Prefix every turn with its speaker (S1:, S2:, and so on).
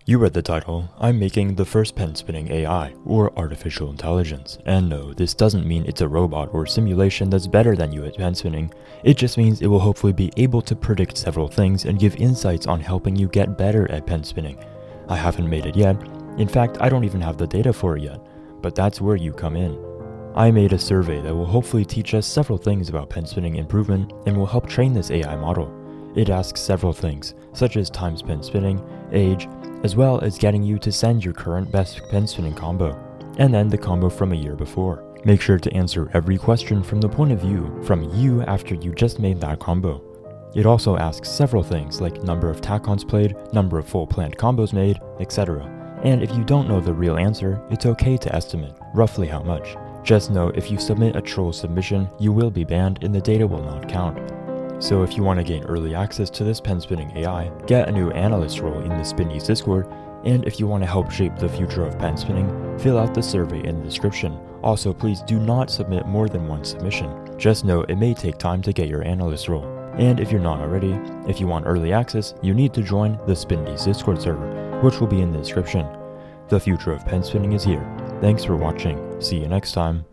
S1: You read the title. I'm making the first pen spinning AI, or artificial intelligence. And no, this doesn't mean it's a robot or simulation that's better than you at pen spinning. It just means it will hopefully be able to predict several things and give insights on helping you get better at pen spinning. I haven't made it yet. In fact, I don't even have the data for it yet. But that's where you come in. I made a survey that will hopefully teach us several things about pen spinning improvement and will help train this AI model. It asks several things, such as time spent spinning, age, as well as getting you to send your current best pen spinning combo, and then the combo from a year before. Make sure to answer every question from the point of view from you after you just made that combo. It also asks several things like number of tack-ons played, number of full planned combos made, etc. And if you don't know the real answer, it's okay to estimate roughly how much. Just know if you submit a troll submission, you will be banned and the data will not count. So if you want to gain early access to this pen spinning AI, get a new analyst role in the Spindy's Discord, and if you want to help shape the future of pen spinning, fill out the survey in the description. Also, please do not submit more than one submission. Just know it may take time to get your analyst role. And if you're not already, if you want early access, you need to join the Spindy's Discord server, which will be in the description. The future of pen spinning is here. Thanks for watching. See you next time.